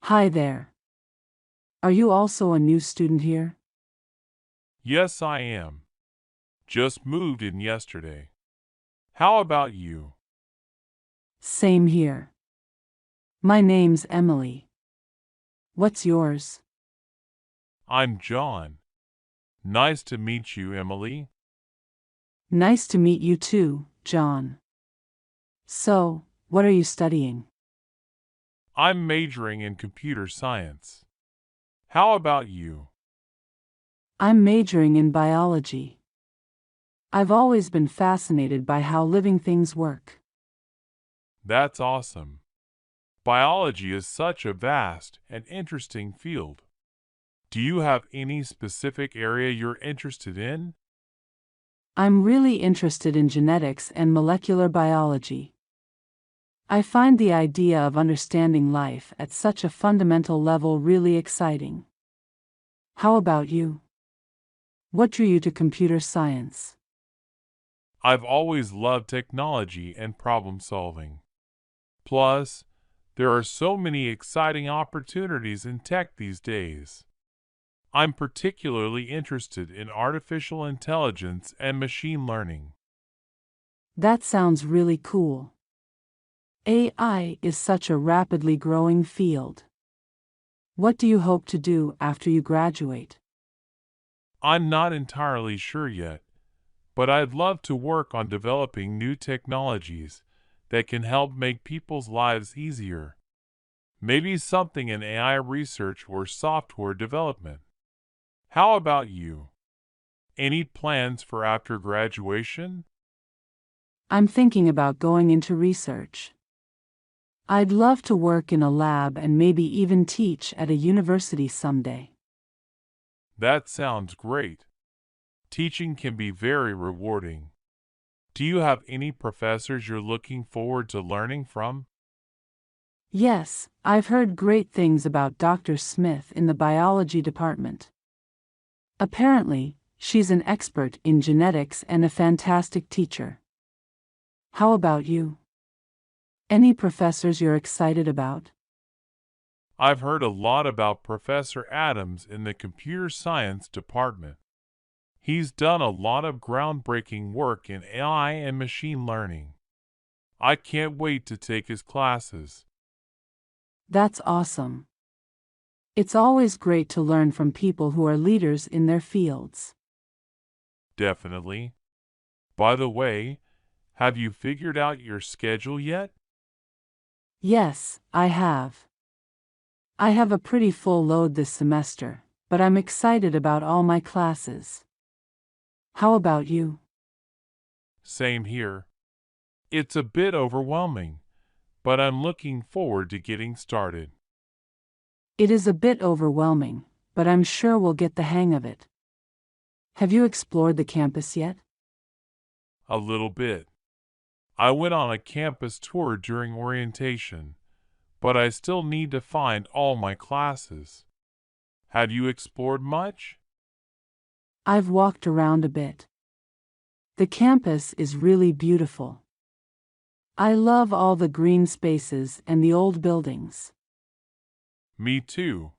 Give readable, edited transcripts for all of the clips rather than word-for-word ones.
Hi there. Are you also a new student here? Yes, I am. Just moved in yesterday. How about you? Same here. My name's Emily. What's yours? I'm John. Nice to meet you, Emily. Nice to meet you too, John. So, what are you studying? I'm majoring in computer science. How about you? I'm majoring in biology. I've always been fascinated by how living things work. That's awesome. Biology is such a vast and interesting field. Do you have any specific area you're interested in? I'm really interested in genetics and molecular biology. I find the idea of understanding life at such a fundamental level really exciting. How about you? What drew you to computer science? I've always loved technology and problem solving. Plus, there are so many exciting opportunities in tech these days. I'm particularly interested in artificial intelligence and machine learning. That sounds really cool. AI is such a rapidly growing field. What do you hope to do after you graduate? I'm not entirely sure yet, but I'd love to work on developing new technologies that can help make people's lives easier. Maybe something in AI research or software development. How about you? Any plans for after graduation? I'm thinking about going into research. I'd love to work in a lab and maybe even teach at a university someday. That sounds great. Teaching can be very rewarding. Do you have any professors you're looking forward to learning from? Yes, I've heard great things about Dr. Smith in the biology department. Apparently, she's an expert in genetics and a fantastic teacher. How about you? Any professors you're excited about? I've heard a lot about Professor Adams in the computer science department. He's done a lot of groundbreaking work in AI and machine learning. I can't wait to take his classes. That's awesome. It's always great to learn from people who are leaders in their fields. Definitely. By the way, have you figured out your schedule yet? Yes, I have. I have a pretty full load this semester, but I'm excited about all my classes. How about you? Same here. It's a bit overwhelming, but I'm looking forward to getting started. It is a bit overwhelming, but I'm sure we'll get the hang of it. Have you explored the campus yet? A little bit. I went on a campus tour during orientation, but I still need to find all my classes. Have you explored much? I've walked around a bit. The campus is really beautiful. I love all the green spaces and the old buildings. Me too.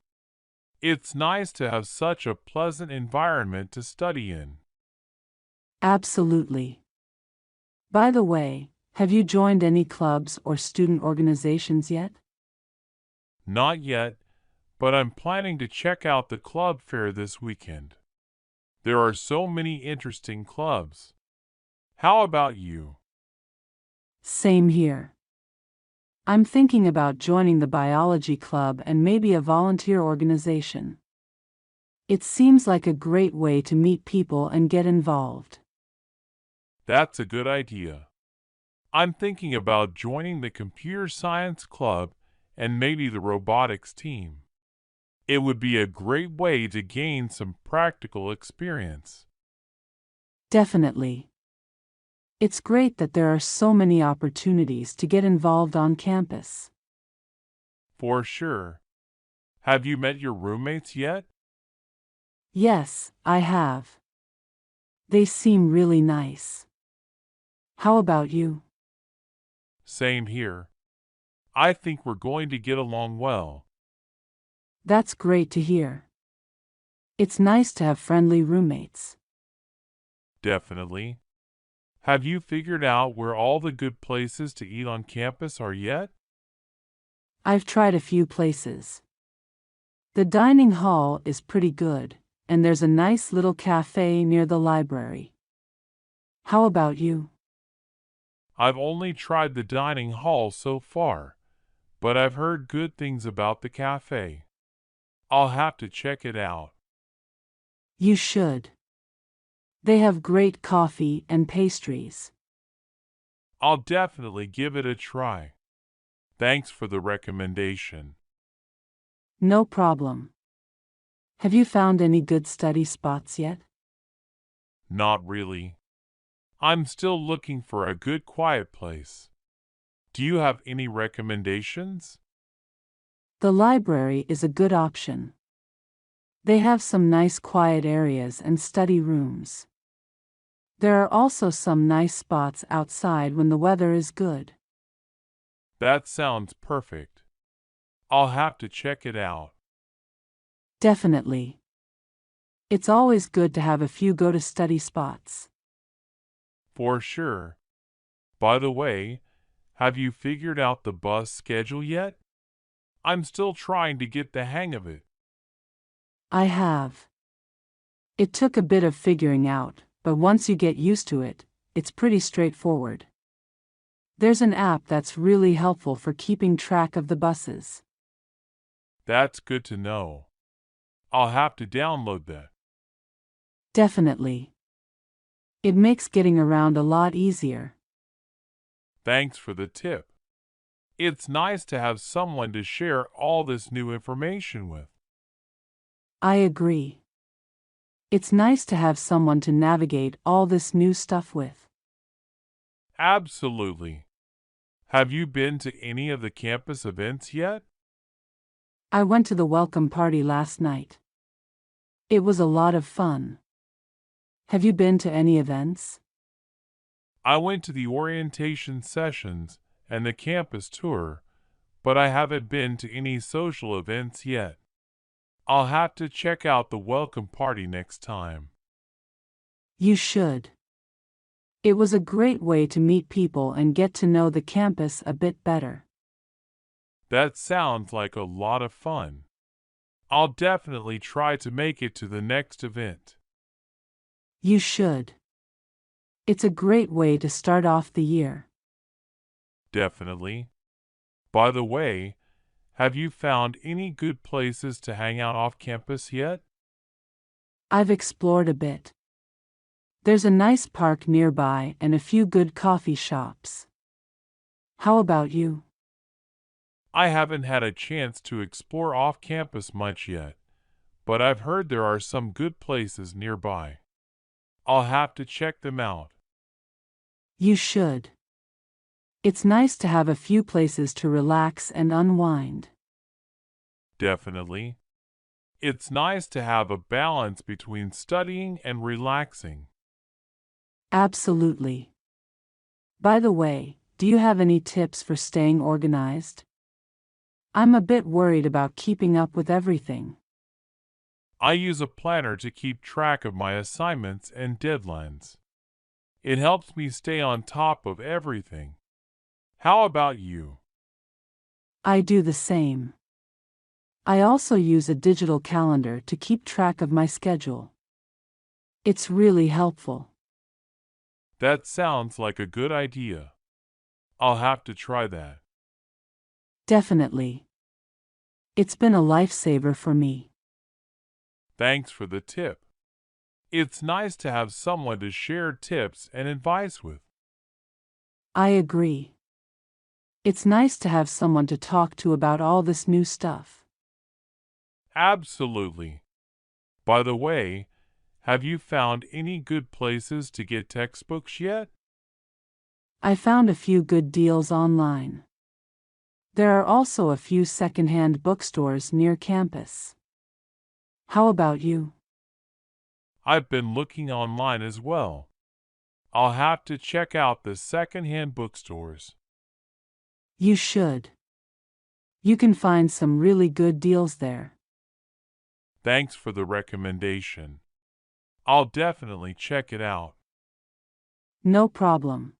It's nice to have such a pleasant environment to study in. Absolutely. By the way, have you joined any clubs or student organizations yet? Not yet, but I'm planning to check out the club fair this weekend. There are so many interesting clubs. How about you? Same here. I'm thinking about joining the biology club and maybe a volunteer organization. It seems like a great way to meet people and get involved. That's a good idea. I'm thinking about joining the computer science club and maybe the robotics team. It would be a great way to gain some practical experience. Definitely. It's great that there are so many opportunities to get involved on campus. For sure. Have you met your roommates yet? Yes, I have. They seem really nice. How about you? Same here. I think we're going to get along well. That's great to hear. It's nice to have friendly roommates. Definitely. Have you figured out where all the good places to eat on campus are yet? I've tried a few places. The dining hall is pretty good, and there's a nice little cafe near the library. How about you? I've only tried the dining hall so far, but I've heard good things about the cafe. I'll have to check it out. You should. They have great coffee and pastries. I'll definitely give it a try. Thanks for the recommendation. No problem. Have you found any good study spots yet? Not really. I'm still looking for a good quiet place. Do you have any recommendations? The library is a good option. They have some nice quiet areas and study rooms. There are also some nice spots outside when the weather is good. That sounds perfect. I'll have to check it out. Definitely. It's always good to have a few go-to-study spots. For sure. By the way, have you figured out the bus schedule yet? I'm still trying to get the hang of it. I have. It took a bit of figuring out, but once you get used to it, it's pretty straightforward. There's an app that's really helpful for keeping track of the buses. That's good to know. I'll have to download that. Definitely. It makes getting around a lot easier. Thanks for the tip. It's nice to have someone to share all this new information with. I agree. It's nice to have someone to navigate all this new stuff with. Absolutely. Have you been to any of the campus events yet? I went to the welcome party last night. It was a lot of fun. Have you been to any events? I went to the orientation sessions and the campus tour, but I haven't been to any social events yet. I'll have to check out the welcome party next time. You should. It was a great way to meet people and get to know the campus a bit better. That sounds like a lot of fun. I'll definitely try to make it to the next event. You should. It's a great way to start off the year. Definitely. By the way, have you found any good places to hang out off campus yet? I've explored a bit. There's a nice park nearby and a few good coffee shops. How about you? I haven't had a chance to explore off campus much yet, but I've heard there are some good places nearby. I'll have to check them out. You should. It's nice to have a few places to relax and unwind. Definitely. It's nice to have a balance between studying and relaxing. Absolutely. By the way, do you have any tips for staying organized? I'm a bit worried about keeping up with everything. I use a planner to keep track of my assignments and deadlines. It helps me stay on top of everything. How about you? I do the same. I also use a digital calendar to keep track of my schedule. It's really helpful. That sounds like a good idea. I'll have to try that. Definitely. It's been a lifesaver for me. Thanks for the tip. It's nice to have someone to share tips and advice with. I agree. It's nice to have someone to talk to about all this new stuff. Absolutely. By the way, have you found any good places to get textbooks yet? I found a few good deals online. There are also a few secondhand bookstores near campus. How about you? I've been looking online as well. I'll have to check out the secondhand bookstores. You should. You can find some really good deals there. Thanks for the recommendation. I'll definitely check it out. No problem.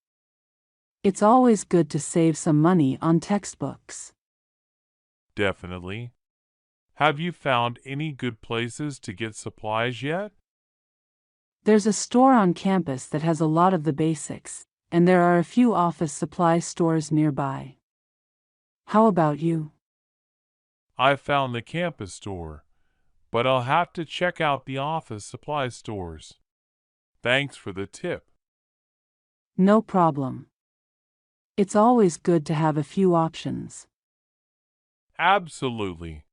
It's always good to save some money on textbooks. Definitely. Have you found any good places to get supplies yet? There's a store on campus that has a lot of the basics, and there are a few office supply stores nearby. How about you? I found the campus store, but I'll have to check out the office supply stores. Thanks for the tip. No problem. It's always good to have a few options. Absolutely.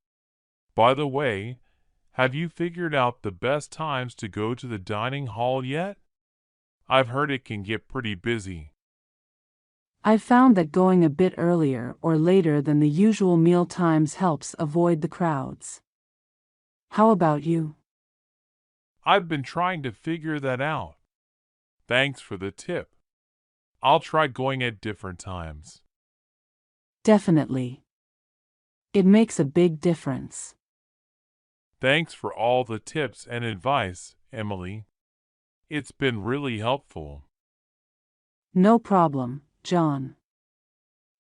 By the way, have you figured out the best times to go to the dining hall yet? I've heard it can get pretty busy. I've found that going a bit earlier or later than the usual meal times helps avoid the crowds. How about you? I've been trying to figure that out. Thanks for the tip. I'll try going at different times. Definitely. It makes a big difference. Thanks for all the tips and advice, Emily. It's been really helpful. No problem, John.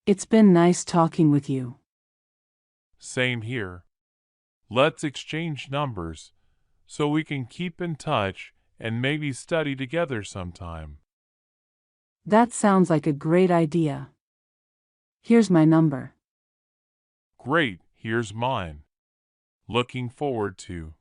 It's been nice talking with you. Same here. Let's exchange numbers so we can keep in touch and maybe study together sometime. That sounds like a great idea. Here's my number. Great, here's mine. Looking forward to